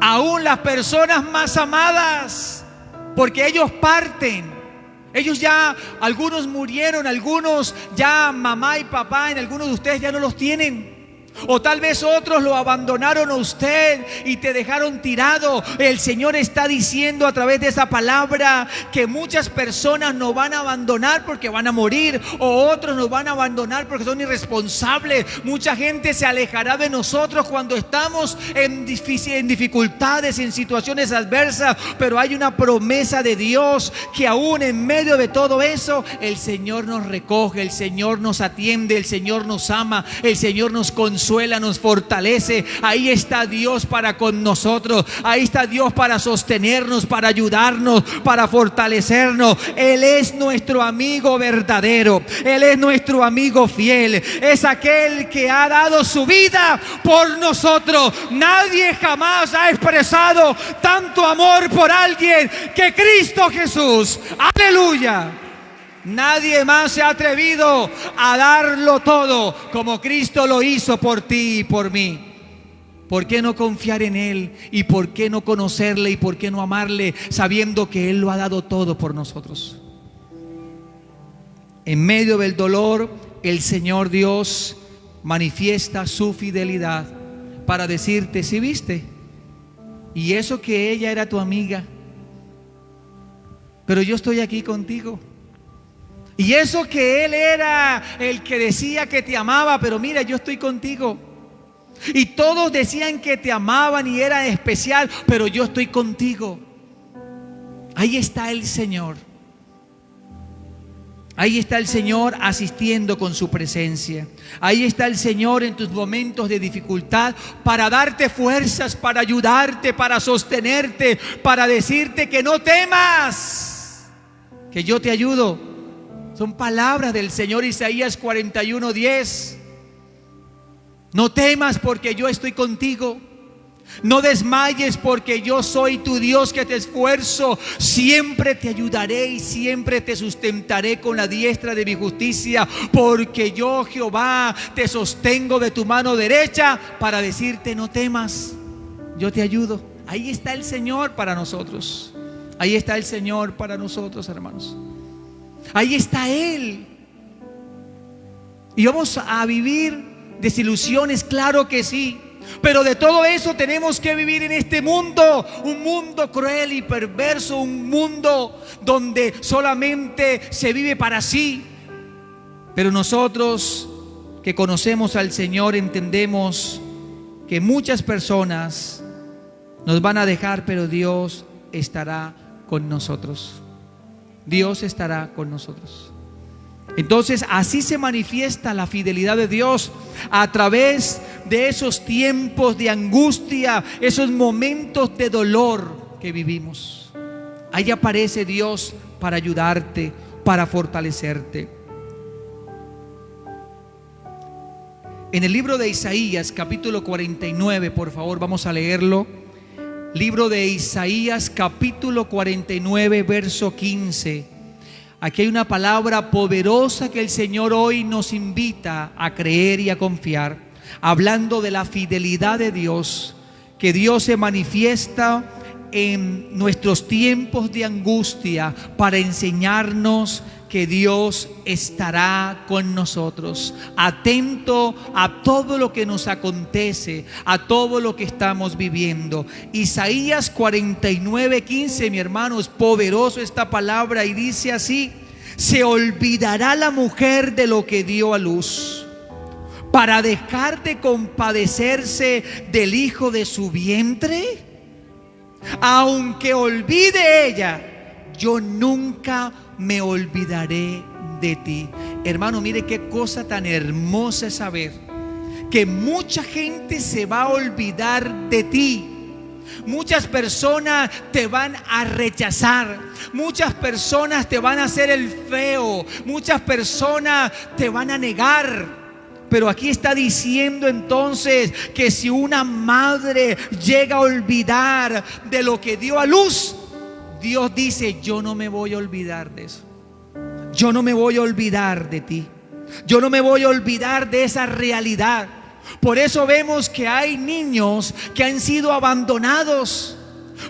Aún las personas más amadas, porque ellos parten. Ellos ya, algunos murieron, algunos ya mamá y papá en algunos de ustedes ya no los tienen. O tal vez otros lo abandonaron a usted y te dejaron tirado. El Señor está diciendo a través de esa palabra que muchas personas nos van a abandonar porque van a morir, o otros nos van a abandonar porque son irresponsables. Mucha gente se alejará de nosotros cuando estamos en dificultades, en situaciones adversas. Pero hay una promesa de Dios que aún en medio de todo eso, el Señor nos recoge, el Señor nos atiende, el Señor nos ama, el Señor nos consuela, nos fortalece. Ahí está Dios para con nosotros. Ahí está Dios para sostenernos, para ayudarnos, para fortalecernos. Él es nuestro amigo verdadero. Él es nuestro amigo fiel. Es aquel que ha dado su vida por nosotros. Nadie jamás ha expresado tanto amor por alguien que Cristo Jesús. Aleluya. Nadie más se ha atrevido a darlo todo como Cristo lo hizo por ti y por mí. ¿Por qué no confiar en Él? ¿Y por qué no conocerle? ¿Y por qué no amarle sabiendo que Él lo ha dado todo por nosotros? En medio del dolor, el Señor Dios manifiesta su fidelidad para decirte: ¿sí viste? Y eso que ella era tu amiga, pero yo estoy aquí contigo. Y eso que él era el que decía que te amaba, pero mira, yo estoy contigo. Y todos decían que te amaban y era especial, pero yo estoy contigo. Ahí está el Señor. Ahí está el Señor asistiendo con su presencia. Ahí está el Señor en tus momentos de dificultad para darte fuerzas, para ayudarte, para sostenerte, para decirte que no temas, que yo te ayudo. Son palabras del Señor. Isaías 41:10. No temas porque yo estoy contigo. No desmayes porque yo soy tu Dios que te esfuerzo. Siempre te ayudaré y siempre te sustentaré con la diestra de mi justicia. Porque yo, Jehová, te sostengo de tu mano derecha para decirte: no temas, yo te ayudo. Ahí está el Señor para nosotros. Ahí está el Señor para nosotros, hermanos. Ahí está Él. Y vamos a vivir desilusiones, claro que sí. Pero de todo eso tenemos que vivir en este mundo, un mundo cruel y perverso, un mundo donde solamente se vive para sí. Pero nosotros que conocemos al Señor entendemos que muchas personas nos van a dejar, pero Dios estará con nosotros. Dios estará con nosotros. Entonces así se manifiesta la fidelidad de Dios a través de esos tiempos de angustia, esos momentos de dolor que vivimos. Ahí aparece Dios para ayudarte, para fortalecerte. En el libro de Isaías, capítulo 49, por favor, vamos a leerlo. Libro de Isaías, capítulo 49, verso 15. Aquí hay una palabra poderosa que el Señor hoy nos invita a creer y a confiar, hablando de la fidelidad de Dios, que Dios se manifiesta en nuestros tiempos de angustia para enseñarnos que Dios estará con nosotros, atento a todo lo que nos acontece, a todo lo que estamos viviendo. Isaías 49:15, mi hermano, es poderoso esta palabra y dice así: se olvidará la mujer de lo que dio a luz, para dejar de compadecerse del hijo de su vientre. Aunque olvide ella, yo nunca me olvidaré de ti. Hermano, mire qué cosa tan hermosa es saber que mucha gente se va a olvidar de ti. Muchas personas te van a rechazar. Muchas personas te van a hacer el feo. Muchas personas te van a negar. Pero aquí está diciendo entonces que si una madre llega a olvidar de lo que dio a luz, Dios dice: yo no me voy a olvidar de eso. Yo no me voy a olvidar de ti. Yo no me voy a olvidar de esa realidad. Por eso vemos que hay niños que han sido abandonados.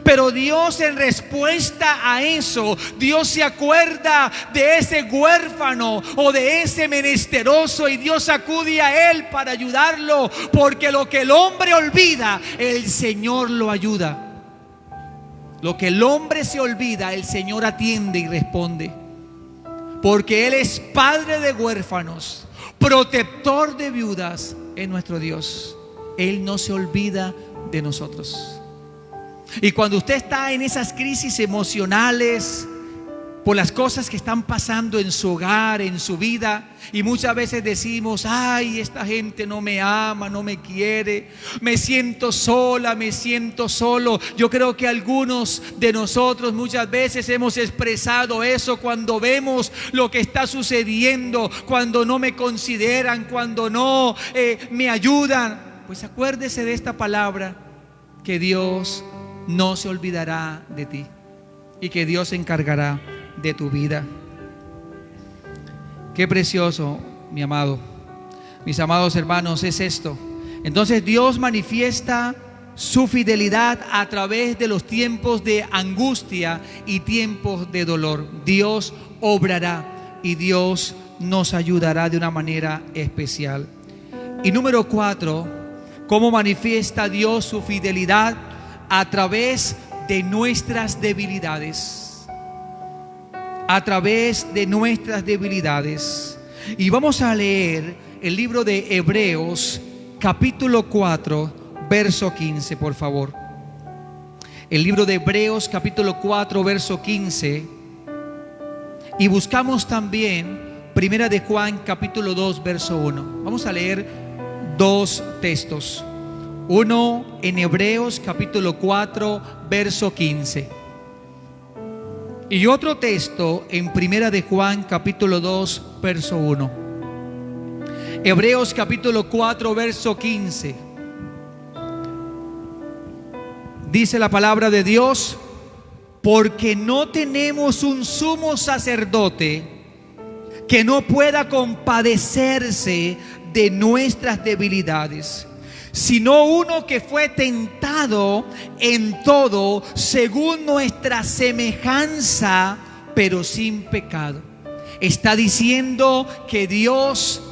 Pero Dios, en respuesta a eso, Dios se acuerda de ese huérfano o de ese menesteroso, y Dios acude a él para ayudarlo, porque lo que el hombre olvida, el Señor lo ayuda. Lo que el hombre se olvida, el Señor atiende y responde, porque Él es padre de huérfanos, protector de viudas, es nuestro Dios. Él no se olvida de nosotros. Y cuando usted está en esas crisis emocionales por las cosas que están pasando en su hogar, en su vida, y muchas veces decimos: ay, esta gente no me ama, no me quiere, me siento sola, me siento solo. Yo creo que algunos de nosotros muchas veces hemos expresado eso cuando vemos lo que está sucediendo, cuando no me consideran, cuando no me ayudan. Pues acuérdese de esta palabra, que Dios no se olvidará de ti y que Dios se encargará de tu vida. Qué precioso, mi amado. Mis amados hermanos, es esto. Entonces Dios manifiesta su fidelidad a través de los tiempos de angustia y tiempos de dolor. Dios obrará y Dios nos ayudará de una manera especial. Y número 4, ¿cómo manifiesta Dios su fidelidad? A través de nuestras debilidades. A través de nuestras debilidades. Y vamos a leer el libro de Hebreos, capítulo 4, verso 15, por favor. El libro de Hebreos, capítulo 4, verso 15. Y buscamos también Primera de Juan, capítulo 2, verso 1. Vamos a leer dos textos. Uno en Hebreos, capítulo 4, verso 15. Y otro texto en Primera de Juan, capítulo 2, verso 1. Hebreos capítulo 4, verso 15. Dice la palabra de Dios: porque no tenemos un sumo sacerdote que no pueda compadecerse de nuestras debilidades, sino uno que fue tentado en todo según nuestra semejanza, pero sin pecado. Está diciendo que Dios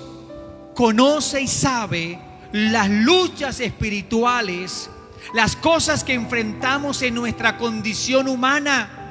conoce y sabe las luchas espirituales, las cosas que enfrentamos en nuestra condición humana.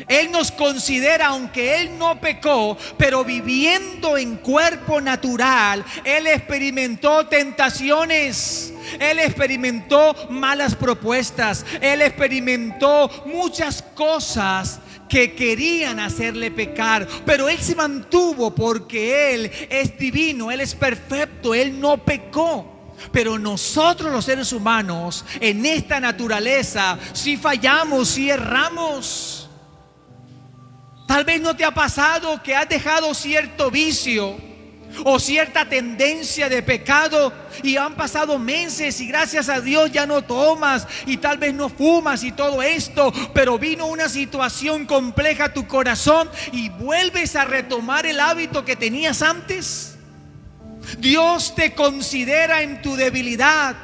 Él nos considera, aunque Él no pecó, pero viviendo en cuerpo natural, Él experimentó tentaciones, Él experimentó malas propuestas, Él experimentó muchas cosas que querían hacerle pecar, pero Él se mantuvo porque Él es divino, Él es perfecto, Él no pecó. Pero nosotros los seres humanos, en esta naturaleza, sí fallamos, sí erramos. Tal vez no te ha pasado que has dejado cierto vicio o cierta tendencia de pecado y han pasado meses y gracias a Dios ya no tomas y tal vez no fumas y todo esto, pero vino una situación compleja a tu corazón y vuelves a retomar el hábito que tenías antes. Dios te considera en tu debilidad,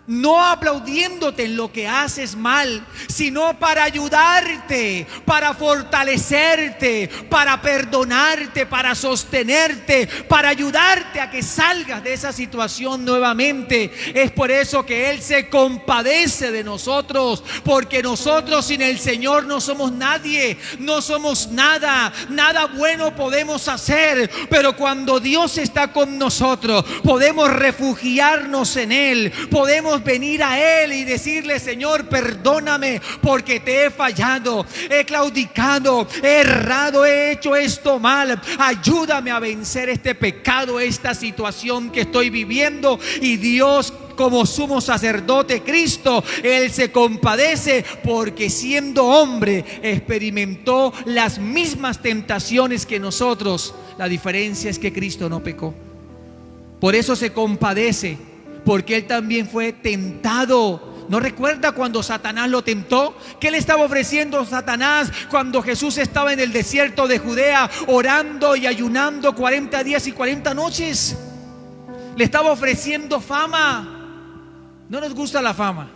no aplaudiéndote en lo que haces mal, sino para ayudarte, para fortalecerte, para perdonarte, para sostenerte, para ayudarte a que salgas de esa situación nuevamente. Es por eso que Él se compadece de nosotros, porque nosotros sin el Señor no somos nadie, no somos nada, nada bueno podemos hacer, pero cuando Dios está con nosotros, podemos refugiarnos en Él, podemos venir a Él y decirle: Señor, perdóname porque te he fallado, he claudicado, he errado, he hecho esto mal, ayúdame a vencer este pecado, esta situación que estoy viviendo. Y Dios, como sumo sacerdote Cristo, Él se compadece porque siendo hombre experimentó las mismas tentaciones que nosotros. La diferencia es que Cristo no pecó. Por eso se compadece, porque Él también fue tentado. ¿No recuerda cuando Satanás lo tentó? ¿Qué le estaba ofreciendo Satanás cuando Jesús estaba en el desierto de Judea orando y ayunando 40 días y 40 noches? Le estaba ofreciendo fama. No nos gusta la fama,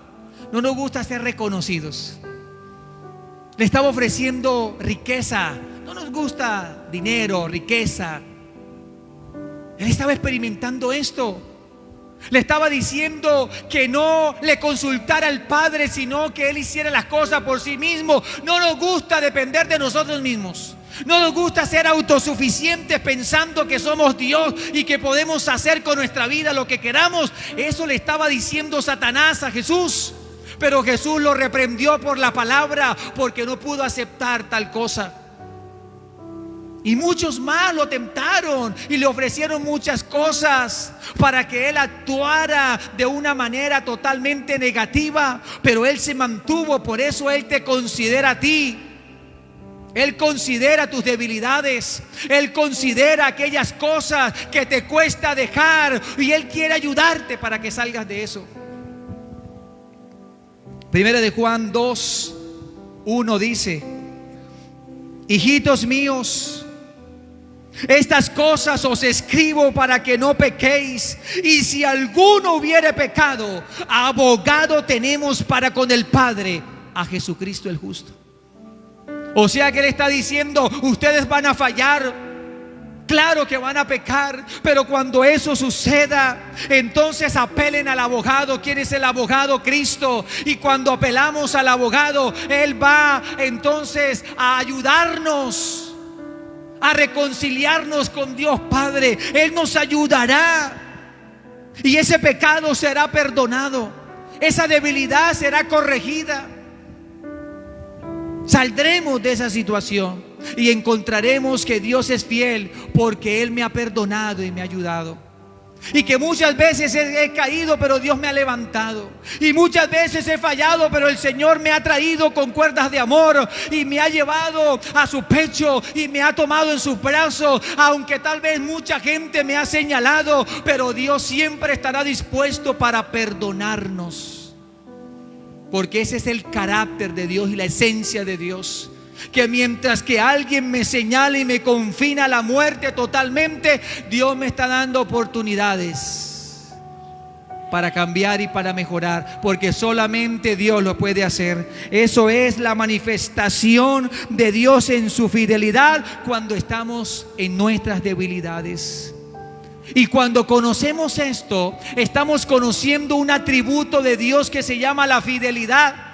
no nos gusta ser reconocidos. Le estaba ofreciendo riqueza, no nos gusta dinero, riqueza. Él estaba experimentando esto. Le estaba diciendo que no le consultara al Padre, sino que Él hiciera las cosas por sí mismo. No nos gusta depender de nosotros mismos. No nos gusta ser autosuficientes pensando que somos Dios y que podemos hacer con nuestra vida lo que queramos. Eso le estaba diciendo Satanás a Jesús. Pero Jesús lo reprendió por la palabra, porque no pudo aceptar tal cosa. Y muchos más lo tentaron y le ofrecieron muchas cosas para que Él actuara de una manera totalmente negativa, pero Él se mantuvo. Por eso Él te considera a ti. Él considera tus debilidades, Él considera aquellas cosas que te cuesta dejar, y Él quiere ayudarte para que salgas de eso. Primera de Juan 2:1 dice: hijitos míos, Estas cosas os escribo para que no pequéis. Y si alguno hubiere pecado, abogado tenemos para con el Padre, a Jesucristo el justo. O sea que Él está diciendo, ustedes van a fallar. Claro que van a pecar, pero cuando eso suceda, entonces apelen al abogado. ¿Quién es el abogado? Cristo. Y cuando apelamos al abogado, Él va entonces a ayudarnos, a reconciliarnos con Dios Padre. Él nos ayudará y ese pecado será perdonado, esa debilidad será corregida. Saldremos de esa situación y encontraremos que Dios es fiel, porque Él me ha perdonado y me ha ayudado. Y que muchas veces he caído, pero Dios me ha levantado. Y muchas veces he fallado, pero el Señor me ha traído con cuerdas de amor y me ha llevado a su pecho y me ha tomado en sus brazos. Aunque tal vez mucha gente me ha señalado, pero Dios siempre estará dispuesto para perdonarnos, porque ese es el carácter de Dios y la esencia de Dios. Que mientras que alguien me señala y me confina a la muerte totalmente, Dios me está dando oportunidades para cambiar y para mejorar, porque solamente Dios lo puede hacer. Eso es la manifestación de Dios en su fidelidad cuando estamos en nuestras debilidades. Y cuando conocemos esto, estamos conociendo un atributo de Dios que se llama la fidelidad.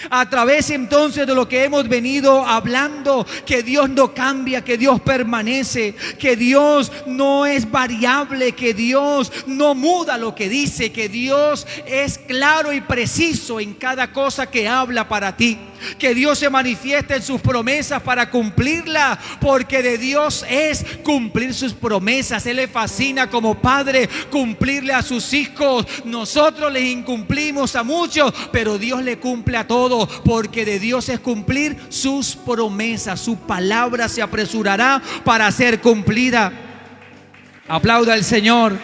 A través entonces de lo que hemos venido hablando, que Dios no cambia, que Dios permanece, que Dios no es variable, que Dios no muda lo que dice, que Dios es claro y preciso en cada cosa que habla para ti, que Dios se manifiesta en sus promesas para cumplirla, porque de Dios es cumplir sus promesas. Él le fascina como padre cumplirle a sus hijos. Nosotros les incumplimos a muchos, pero Dios le cumple a todos, porque de Dios es cumplir sus promesas. Su palabra se apresurará para ser cumplida. Aplauda al Señor.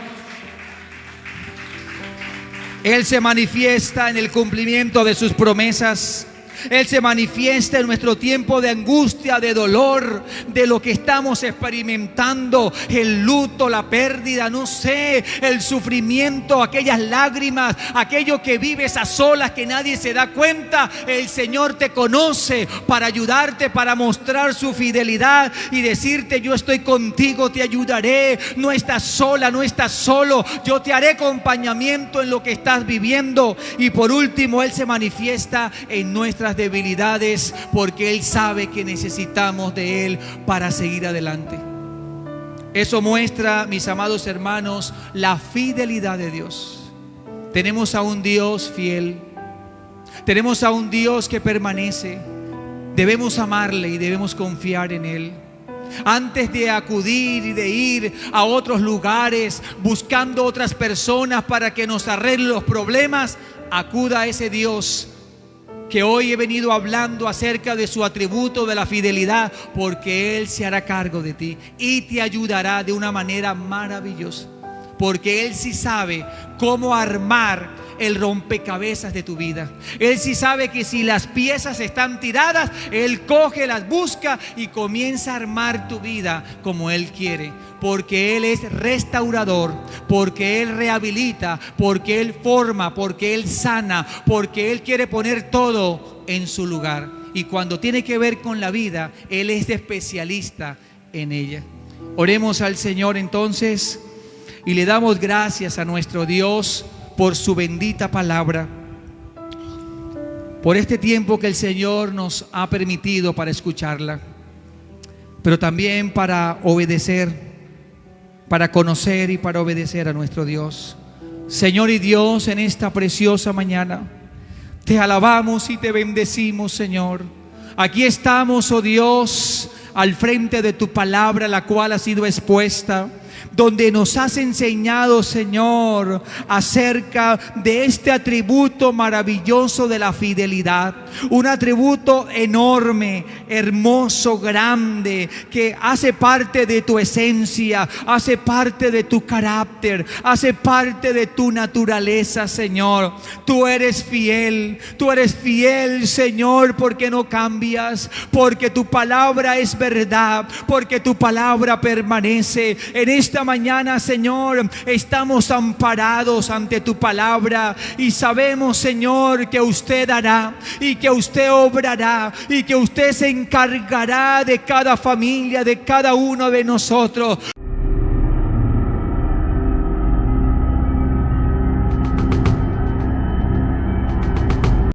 Él se manifiesta en el cumplimiento de sus promesas. Él se manifiesta en nuestro tiempo de angustia, de dolor, de lo que estamos experimentando, el luto, la pérdida, no sé, el sufrimiento, aquellas lágrimas, aquello que vives a solas que nadie se da cuenta. El Señor te conoce para ayudarte, para mostrar su fidelidad y decirte: yo estoy contigo, te ayudaré, no estás sola, no estás solo, yo te haré acompañamiento en lo que estás viviendo. Y por último, Él se manifiesta en nuestras debilidades, porque Él sabe que necesitamos de Él para seguir adelante. Eso muestra, mis amados hermanos, la fidelidad de Dios. Tenemos a un Dios fiel, tenemos a un Dios que permanece. Debemos amarle y debemos confiar en Él. Antes de acudir y de ir a otros lugares buscando otras personas para que nos arreglen los problemas, acuda a ese Dios que hoy he venido hablando acerca de su atributo de la fidelidad, porque Él se hará cargo de ti y te ayudará de una manera maravillosa, porque Él sí sabe cómo armar el rompecabezas de tu vida. Él sí sabe que si las piezas están tiradas, Él coge, las busca y comienza a armar tu vida como Él quiere, porque Él es restaurador, porque Él rehabilita, porque Él forma, porque Él sana, porque Él quiere poner todo en su lugar. Y cuando tiene que ver con la vida, Él es especialista en ella. Oremos al Señor entonces y le damos gracias a nuestro Dios por su bendita palabra, por este tiempo que el Señor nos ha permitido para escucharla, pero también para obedecer, para conocer y para obedecer a nuestro Dios. Señor y Dios, en esta preciosa mañana te alabamos y te bendecimos, Señor. Aquí estamos, oh Dios, al frente de tu palabra, la cual ha sido expuesta. donde nos has enseñado, Señor, acerca de este atributo maravilloso de la fidelidad. Un atributo enorme, hermoso, grande, que hace parte de tu esencia, hace parte de tu carácter, hace parte de tu naturaleza, Señor. Tú eres fiel, Señor, porque no cambias, porque tu palabra es verdad, porque tu palabra permanece. En esta mañana, Señor, estamos amparados ante tu palabra y sabemos, Señor, que usted hará y que usted obrará y que usted se encargará de cada familia, de cada uno de nosotros.